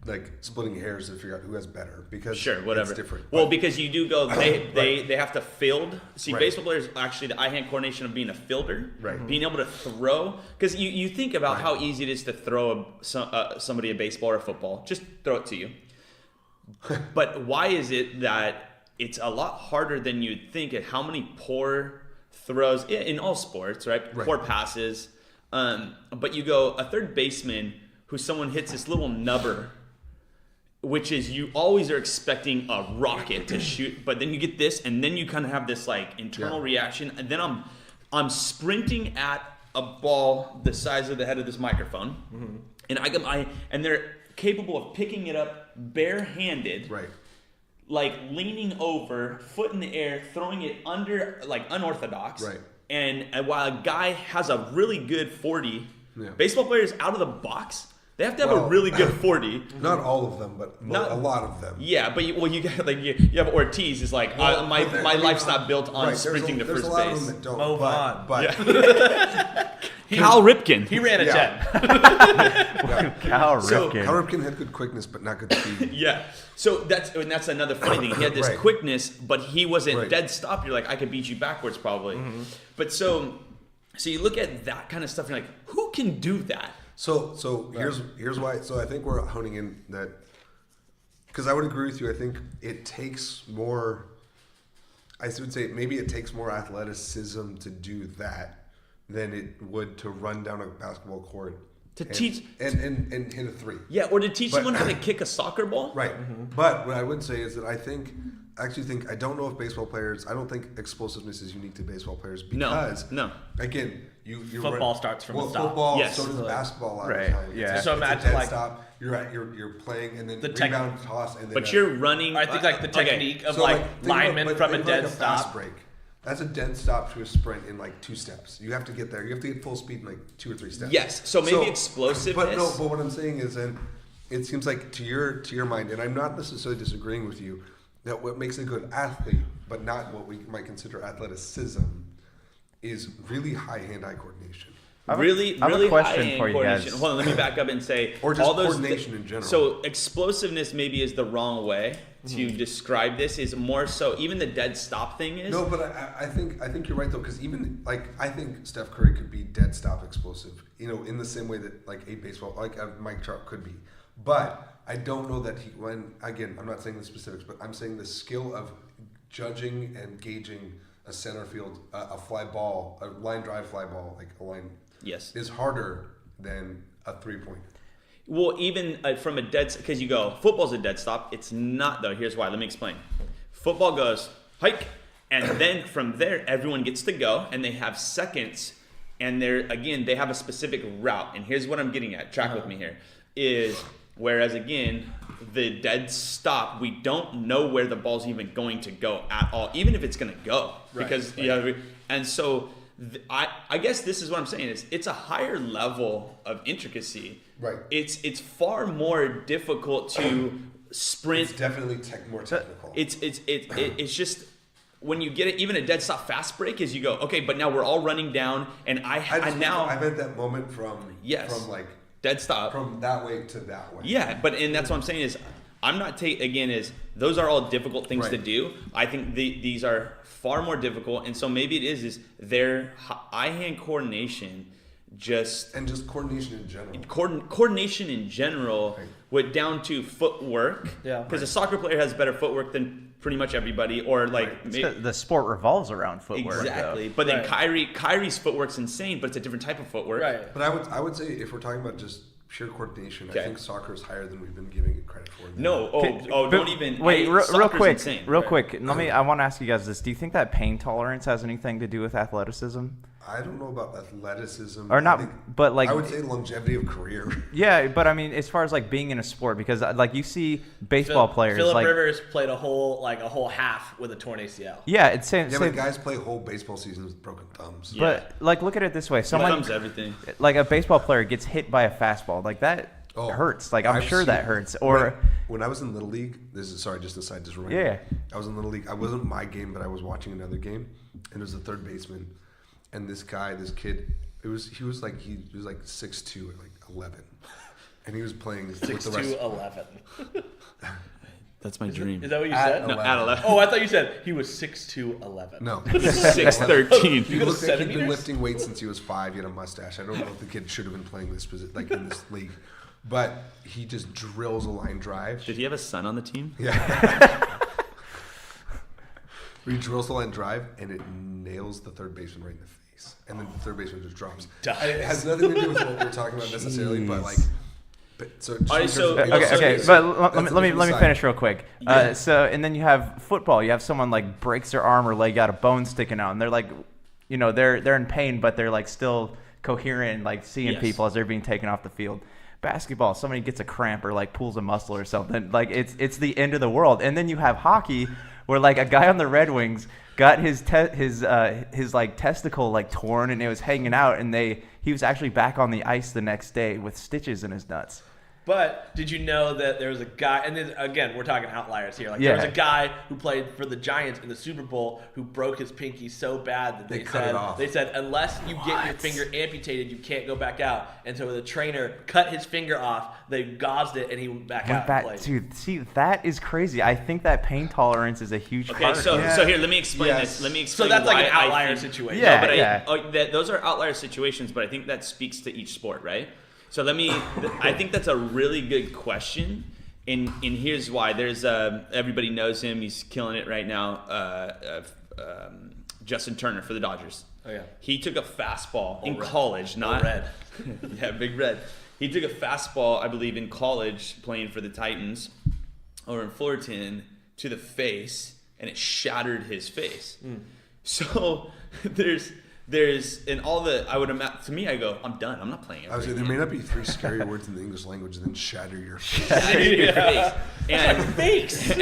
like splitting hairs to figure out who has better, because whatever. It's different. Well, because you do go, they have to field. See, Right. baseball players actually the eye-hand coordination of being a fielder, Right. being able to throw. Because you think about how easy it is to throw somebody a baseball or a football. Just throw it to you. But why is it that it's a lot harder than you'd think at how many poor throws in all sports, right? Poor passes. But you go, a third baseman who someone hits this little nubber, which is you always are expecting a rocket to shoot, but then you get this, and then you kind of have this like internal reaction, and then I'm sprinting at a ball the size of the head of this microphone, and they're capable of picking it up barehanded, Right. like leaning over, foot in the air, throwing it under, like unorthodox. Right. And while a guy has a really good 40, baseball players out of the box, they have to have a really good 40. Not all of them, but a lot of them. Yeah, but you got like you have Ortiz is like my life's not built on sprinting to first There's a lot base. of them that don't. Move on. But Cal Ripken. He ran a 10. Cal So- Ripken. Cal Ripken had good quickness, but not good speed. Yeah. So that's another funny thing. He had this Right. quickness, but he wasn't Right. dead stop. You're like, I could beat you backwards probably. But so you look at that kind of stuff and you're like, who can do that? So here's why. So I think we're honing in that, because I would agree with you. I think it takes more. I would say maybe it takes more athleticism to do that than it would to run down a basketball court To teach and hit a three. Yeah, or to teach someone how to kick a soccer ball. Right. But what I would say is that I don't know if baseball players, I don't think explosiveness is unique to baseball players, because No. again, you Football starts from the stop. Football, Yes. so does basketball a lot of Right, the time. yeah. It's So a imagine, dead like- stop. You're playing, and then The rebound, toss, and then But you're running. I think like the okay. technique of So, like think linemen about- from a think dead like fast stop. break. That's a dead stop to a sprint in like 2 steps. You have to get there. You have to get full speed in like 2 or 3 steps. Yes. So maybe explosiveness. But what I'm saying is, then it seems like to your mind, and I'm not necessarily disagreeing with you, that what makes a good athlete, but not what we might consider athleticism, is really high hand-eye coordination. Really I have a high question hand for you coordination. guys. Hold on, let me back up and say Or just all those coordination in general. So explosiveness maybe is the wrong way, to describe this is more so even the dead stop thing is. No, but I think you're right though, because even like I think Steph Curry could be dead stop explosive, in the same way that like a baseball like a Mike Trout could be, but I don't know that again I'm not saying the specifics, but I'm saying the skill of judging and gauging a center field a fly ball, a line drive fly ball, like a line, is harder than a 3-point. Well, even from a because you go, football's a dead stop. It's not, though. Here's why. Let me explain. Football goes, hike, and then from there, everyone gets to go, and they have seconds, and they have a specific route. And here's what I'm getting at. Track with me here. Whereas, again, the dead stop, we don't know where the ball's even going to go at all, even if it's going to go. Because, and so I guess this is what I'm saying is it's a higher level of intricacy. Right. It's far more difficult to sprint. It's definitely more technical. It's just when you get it, even a dead stop fast break is you go, okay, but now we're all running down, and I meant that moment from like dead stop from that way to that way. Yeah, and that's what I'm saying is I'm not those are all difficult things to do. I think these are far more difficult, and so maybe it is their eye-hand coordination. Just coordination in general. Coordination in general, went down to footwork. Yeah. Because a soccer player has better footwork than pretty much everybody, or like the sport revolves around footwork. Exactly. Though. But then Kyrie's footwork's insane, but it's a different type of footwork. Right. But I would say if we're talking about just pure coordination, I think soccer is higher than we've been giving it credit for. Don't even wait. Real quick, insane. quick. I want to ask you guys this: do you think that pain tolerance has anything to do with athleticism? I don't know about athleticism. Or not, but like I would say longevity of career. Yeah, but I mean, as far as like being in a sport, because like you see baseball players. Phillip Rivers played a whole half with a torn ACL. Yeah, it's same. Yeah, but guys play whole baseball seasons with broken thumbs. But like, look at it this way: thumbs everything. Like a baseball player gets hit by a fastball, like that hurts. Like I'm sure that hurts. Or when I was in Little League, just a side. Yeah. I was in Little League. I wasn't my game, but I was watching another game, and it was the third baseman. And this kid, he was like 6'2" at like 11, and he was playing 6'2", 11. That's my dream. Is that what you said? No, at 11. Oh, I thought you said he was 6'2", 11. No, 6'13". He looked like he'd been lifting weights since he was 5. He had a mustache. I don't know if the kid should have been playing this like in this league, but he just drills a line drive. Did he have a son on the team? Yeah. He drills the line drive, and it nails the third baseman right in the face. And then the third baseman just drops. It has nothing to do with what we're talking about necessarily, but like... Okay, but let me finish real quick. And then you have football. You have someone like breaks their arm or leg, got a bone sticking out, and they're like, they're in pain, but they're like still coherent, like seeing people as they're being taken off the field. Basketball, somebody gets a cramp or like pulls a muscle or something, like it's the end of the world. And then you have hockey, where like a guy on the Red Wings got his like testicle like torn, and it was hanging out, and he was actually back on the ice the next day with stitches in his nuts. But did you know that there was a guy, and then again, we're talking outliers here. Like there was a guy who played for the Giants in the Super Bowl who broke his pinky so bad that they said unless you get your finger amputated, you can't go back out. And so the trainer cut his finger off, they gauzed it, and he went back out and played. Dude, see, that is crazy. I think that pain tolerance is a huge part. So here, let me explain this. Let me explain. So that's like an outlier situation. Those are outlier situations, but I think that speaks to each sport, right? So I think that's a really good question, and here's why. There's everybody knows him. He's killing it right now. Justin Turner for the Dodgers. Oh yeah. He took a fastball in college, not red. Yeah, big red. He took a fastball, I believe, in college playing for the Titans or in Fullerton to the face, and it shattered his face. So there's in all the I would imagine to me I go I'm done, I'm not playing it. I would say there may not be 3 scary words in the English language than shatter your face. Face.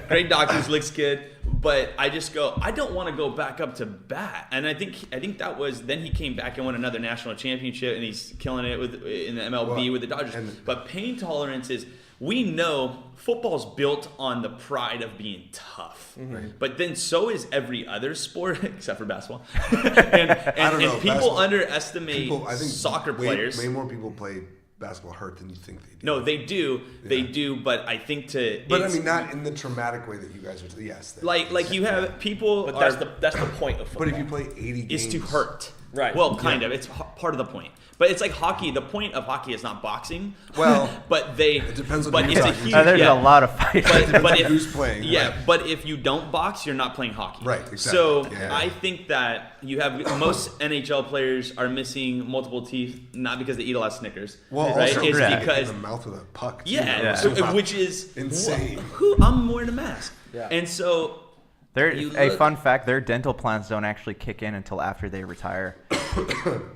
Great doctors, looks good, but I just go I don't want to go back up to bat. And I think that was then he came back and won another national championship, and he's killing it in the MLB with the Dodgers. But pain tolerance is, we know football's built on the pride of being tough, but then so is every other sport except for basketball. and people underestimate soccer players. Way more people play basketball hurt than you think they do. No, they do. Yeah. They do, but I think But I mean, not in the traumatic way that you guys are. Yes. Like you have people. But that's the point of football. But if you play 80 games, is to hurt. Right. Well, kind of. It's part of the point. But it's like hockey. The point of hockey is not boxing. Well, it depends on but who's it's a talking. huge. There's a lot of fights. But if, who's playing? Yeah, right. but if you don't box, you're not playing hockey. Right. Exactly. So yeah. I think that you have most NHL players are missing multiple teeth, not because they eat a lot of Snickers. Well, right? also It's because in the mouth with a puck. Yeah. Which is insane. I'm wearing a mask. Yeah. And so. Fun fact: their dental plans don't actually kick in until after they retire.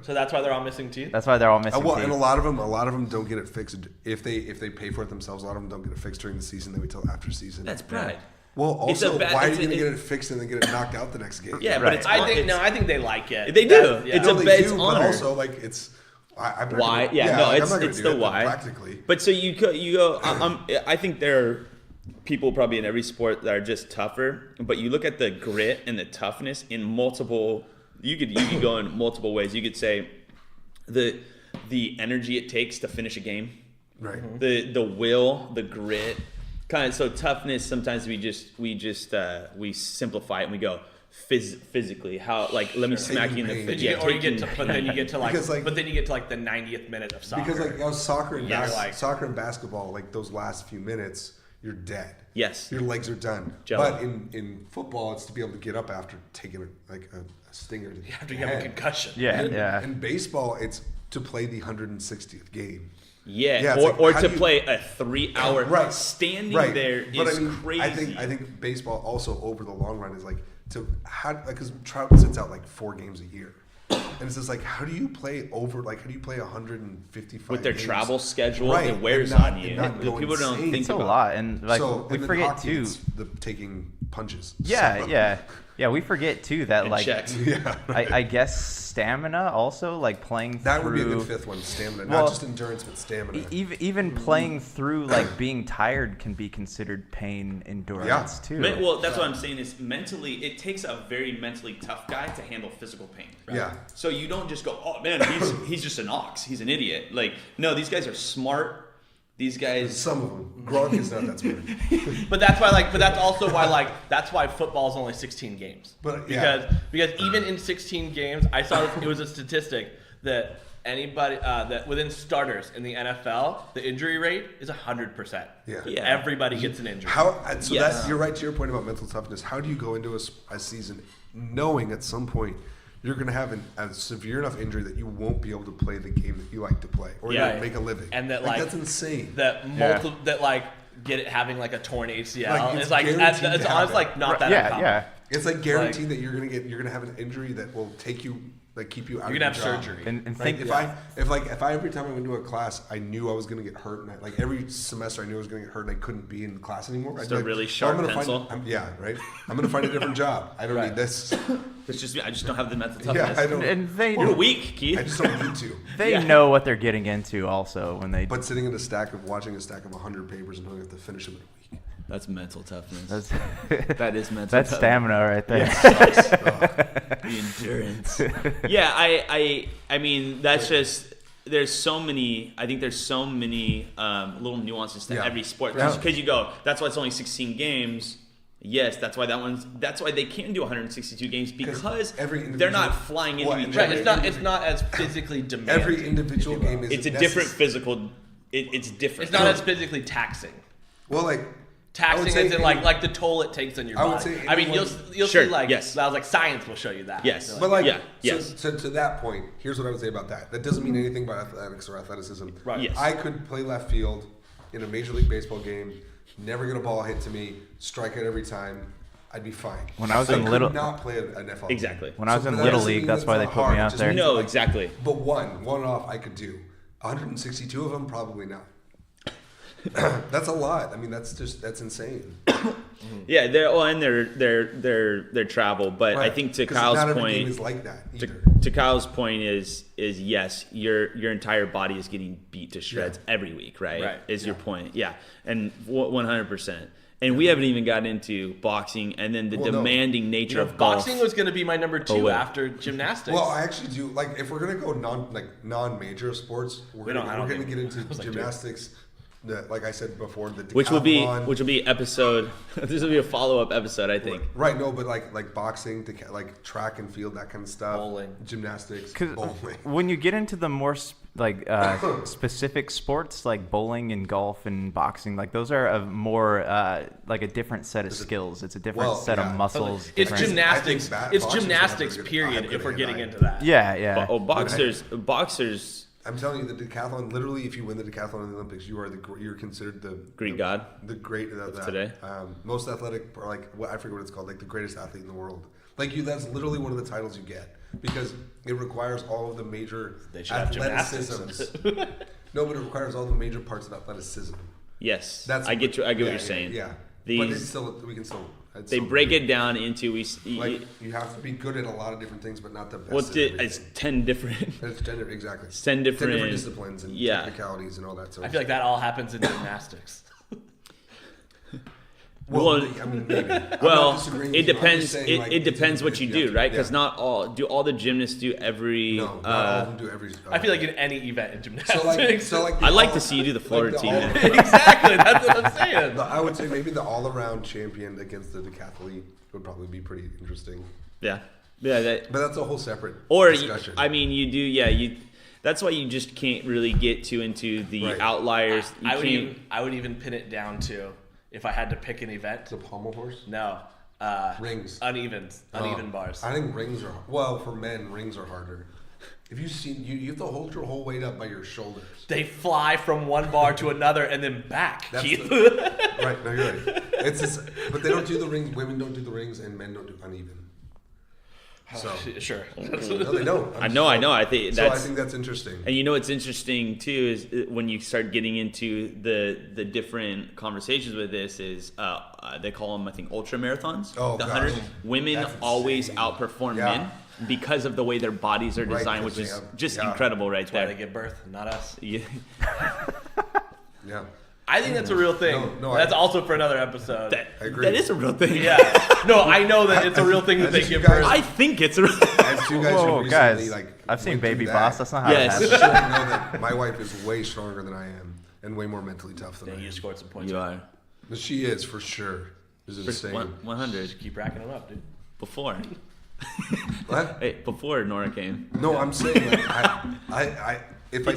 So that's why they're all missing teeth. That's why they're all missing teeth. And a lot of them don't get it fixed if they pay for it themselves. A lot of them don't get it fixed during the season. They wait till after season. That's pride. Well, also, why are you going to get it fixed and then get it knocked out the next game? Yeah, right. but I think they like it. They do. Yeah. It's it's honor. But also, like it's why? It's the why. Practically. But so you go. I think there are people probably in every sport that are just tougher. But you look at the grit and the toughness in multiple. You could go in multiple ways. You could say the energy it takes to finish a game. Right. The will, the grit. Kind of so toughness. Sometimes we simplify it and we go physically. How let me smack you in the face. Yeah, but then you get to like the 90th minute of soccer. Because like soccer and basketball, like those last few minutes, you're dead. Yes, your legs are done. Jello. But in football, it's to be able to get up after taking a stinger. After you have a concussion. Yeah. In baseball, it's to play the 160th game. Yeah, or to play a 3-hour standing there is crazy. I think baseball also over the long run is because Trout sits out like 4 games a year, and it's just like how do you play 155 with their games? travel schedule? Right, It wears not, on you. People don't think it's a about lot, and we forget hockey, too. It's the taking punches. Yeah, we forget too that checks. I guess stamina also playing that through, would be a good fifth one, stamina, not just endurance but stamina. Even playing through being tired can be considered pain endurance too. Well, that's what I'm saying is mentally it takes a very mentally tough guy to handle physical pain. Right? Yeah. So you don't just go, oh man, he's just an ox, he's an idiot. No, these guys are smart. These guys, some of them. Gronk is not that smart. But that's also why that's why football is only 16 games. Because even in 16 games, I saw it was a statistic that anybody that within starters in the NFL, the injury rate is 100%. Yeah. Everybody gets an injury. You're right to your point about mental toughness. How do you go into a season knowing at some point you're going to have a severe enough injury that you won't be able to play the game that you like to play or make a living? And that that's insane. Having a torn ACL it's is it's honestly not that uncommon. Yeah. It's guaranteed that you're going to have an injury that will take you keep you out. You're of gonna have job. surgery. And think if I every time I went to a class I knew I was gonna get hurt, and every semester I knew I was gonna get hurt and I couldn't be in class anymore. Just a really sharp pencil. I'm gonna find a different job. I don't need this. It's just I just don't have the mental toughness. Yeah, I don't. And You're weak, Keith. I just don't need to. They know what they're getting into also when they. But sitting in watching a stack of 100 papers and knowing I have to finish them in a week. That's mental toughness. That is mental. That's stamina right there. The endurance. Yeah, I mean that's just there's so many. I think there's so many little nuances to every sport because you go. That's why it's only 16 games. Yes, that's why they can do 162 games because they're not flying into each other. It's not as physically demanding. Every individual game is. It's a different physical. It's different. It's not as physically taxing. Well, taxing is in the toll it takes on your body. I mean, you'll see science will show you that. Yes, but So to that point, here's what I would say about that. That doesn't mean anything about athletics or athleticism. Right. Yes. I could play left field in a Major League Baseball game, never get a ball hit to me, strike it every time. I'd be fine. When I was in little, could not play an NFL. Exactly. Game. When I was in Little League, that's why they put me out there. No, exactly. But one off I could do. 162 of them, probably not. That's a lot. I mean, that's insane. Yeah, their travel, but I think to Kyle's not point, every game is like that either. To Kyle's point is yes, your entire body is getting beat to shreds every week, right? Right. Is your point? Yeah, and 100%. And we haven't even gotten into boxing and then the demanding nature of golf. Boxing was going to be my number 2 after gymnastics. Well, I actually do like if we're gonna go non-major sports, we're gonna get into gymnastics. Like I said before, the decathlon, which will be episode. This will be a follow-up episode, I think. Right? No, but like boxing, like track and field, that kind of stuff. Bowling, gymnastics, bowling. When you get into the more specific sports like bowling and golf and boxing, like those are a more like a different set of skills. It's a different set of muscles. It's gymnastics. It's gymnastics. Period. If we're getting into that. Yeah. Boxers. I'm telling you, the decathlon. Literally, if you win the decathlon in the Olympics, you're considered the Greek god, the great today. Most athletic, or like I forget what it's called, like the greatest athlete in the world. Like that's literally one of the titles you get because it requires all of the major athleticisms. No, but it requires all the major parts of athleticism. Yes, I get what you're saying. Yeah, but we can still. They break it down into you have to be good at a lot of different things, but not the best. Well, it's 10 different. Exactly. It's 10 different disciplines and technicalities and all that. So I feel like that all happens in gymnastics. Well, I mean, maybe. It depends. It depends what you do, right? Because not all the gymnasts do every. No, not all of them do every. I feel like in any event in gymnastics. I'd like to see you do the floor routine. Exactly, that's what I'm saying. I would say maybe the all-around champion against the decathlete would probably be pretty interesting. Yeah. But that's a whole separate discussion. That's why you just can't really get into the outliers. I would even pin it down to. If I had to pick an event, the pommel horse. No, rings. Uneven bars. I think rings are for men. Rings are harder. If you see, you have to hold your whole weight up by your shoulders. They fly from one bar to another and then back. Right? No, you're right. But they don't do the rings. Women don't do the rings, and men don't do uneven. So sure. No, they don't. I know. I think that's interesting. And you know what's interesting too is when you start getting into the different conversations with this is they call them, I think, ultra marathons. Oh, the gosh. 100 women always outperform men because of the way their bodies are designed, which is just incredible, right? That's why they give birth, not us. Yeah. Yeah. I think that's a real thing. That's also for another episode. I agree. That is a real thing. Yeah. No, I know that it's a real thing that they give birth. I think it's a real thing. As you guys who recently, I've seen Baby Boss. That's not how Yes. it I happens. should know that my wife is way stronger than I am and way more mentally tough than I am. You scored some points. You are. But she is, for sure. This is insane. 100. Just keep racking them up, dude. Before. What? Hey, before Nora came. No, I'm saying like, if I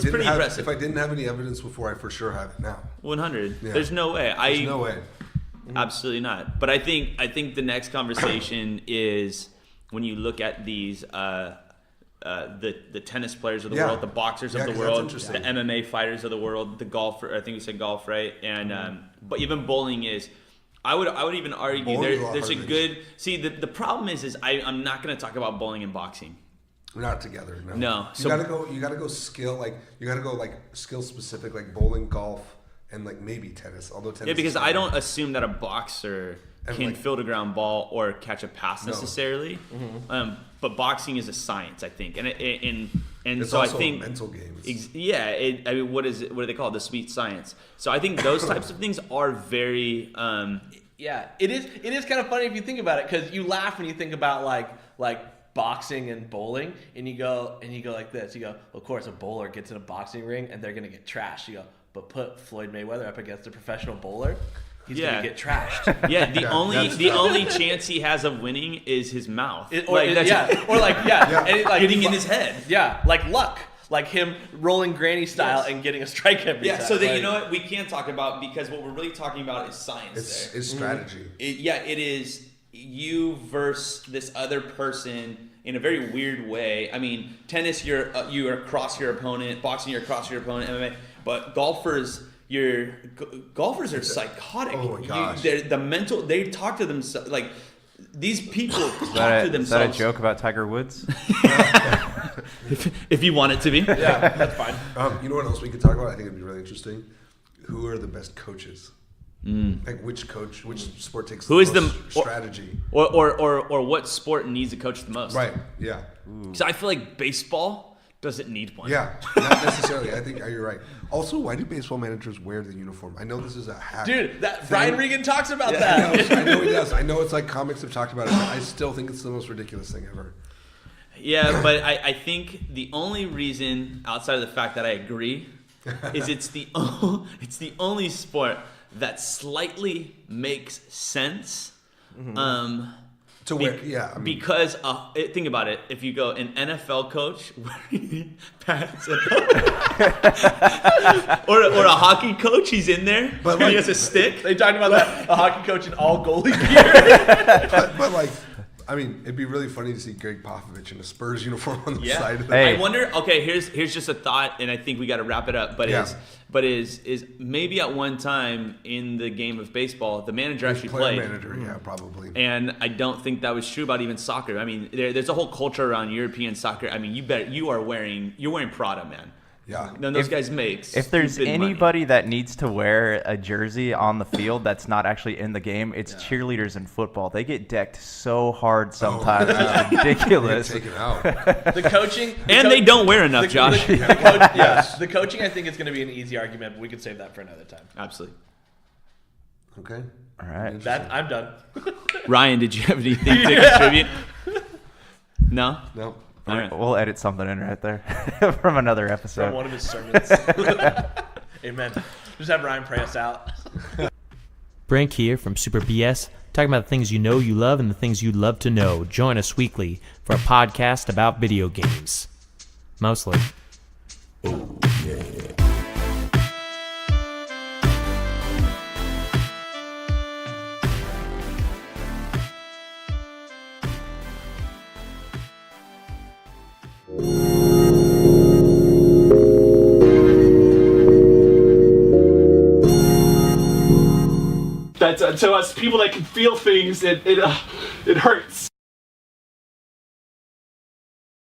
didn't have any evidence before, I for sure have it now. 100. Yeah. There's no way. There's no way. Absolutely not. But I think the next conversation is when you look at these the tennis players of the world, the boxers of the world, the MMA fighters of the world, the golfer. I think we said golf, right? And but even bowling is. I would even argue there's a good. See, the problem is I'm not going to talk about bowling and boxing. We're not together. No. You gotta go skill. Like you gotta go like skill specific, like bowling, golf, and like maybe tennis. Although tennis. Yeah, because I don't assume that a boxer can field a ground ball or catch a pass necessarily. Mm-hmm. But boxing is a science, I think, and it's so also I think a mental game. I mean, what is it? What do they call it? The sweet science. So I think those types of things are very. Yeah, it is. It is kind of funny if you think about it, because you laugh when you think about like boxing and bowling, and you go like this. You go, well, of course, a bowler gets in a boxing ring and they're gonna get trashed. You go, but put Floyd Mayweather up against a professional bowler, he's gonna get trashed. Yeah, the only chance he has of winning is his mouth. And hitting in his head. Yeah, like luck. Like him rolling granny style and getting a strike every time. Yeah, so then you know what we can't talk about, because what we're really talking about is science. It's strategy. It is you versus this other person in a very weird way. I mean, tennis, you are across your opponent. Boxing, you're across your opponent. MMA, but golfers are psychotic. Oh my gosh. They talk to themselves like. These people talk to themselves. Is that a joke about Tiger Woods? if you want it to be. Yeah, that's fine. You know what else we could talk about? I think it'd be really interesting. Who are the best coaches? Like which sport takes the most strategy? Or what sport needs a coach the most? Right, yeah. Because I feel like baseball, doesn't need one. Yeah, not necessarily. I think you're right. Also, why do baseball managers wear the uniform? I know this is a hack. Dude, that thing. Brian Regan talks about that. I know he does. I know it's like comics have talked about it, but I still think it's the most ridiculous thing ever. Yeah, but I think the only reason, outside of the fact that I agree, is it's the only sport that slightly makes sense. To wear, yeah. I mean, Because think about it, if you go an NFL coach wearing pants or a hockey coach, he's in there, but he has a stick. They talked about that, a hockey coach in all goalie gear. but like, I mean, it'd be really funny to see Greg Popovich in a Spurs uniform on the side of the Hey. I wonder. Okay, here's just a thought, and I think we got to wrap it up. But is maybe at one time in the game of baseball, the manager actually played. Manager, yeah, probably. And I don't think that was true about even soccer. I mean, there's a whole culture around European soccer. I mean, you're wearing Prada, man. Yeah. None of those guys make. If there's stupid anybody money. that needs to wear a jersey on the field that's not actually in the game, it's cheerleaders in football. They get decked so hard sometimes. It's ridiculous. Take it out. The coaching. They don't wear enough, Josh. The coaching, I think, is going to be an easy argument, but we can save that for another time. Absolutely. Okay. All right. That I'm done. Ryan, did you have anything to contribute? No? No. All right. We'll edit something in right there from another episode. From one of his sermons. Amen. Just have Ryan pray us out. Brink here from Super BS, talking about the things you know you love and the things you'd love to know. Join us weekly for a podcast about video games. Mostly. That's to us people that can feel things. It hurts.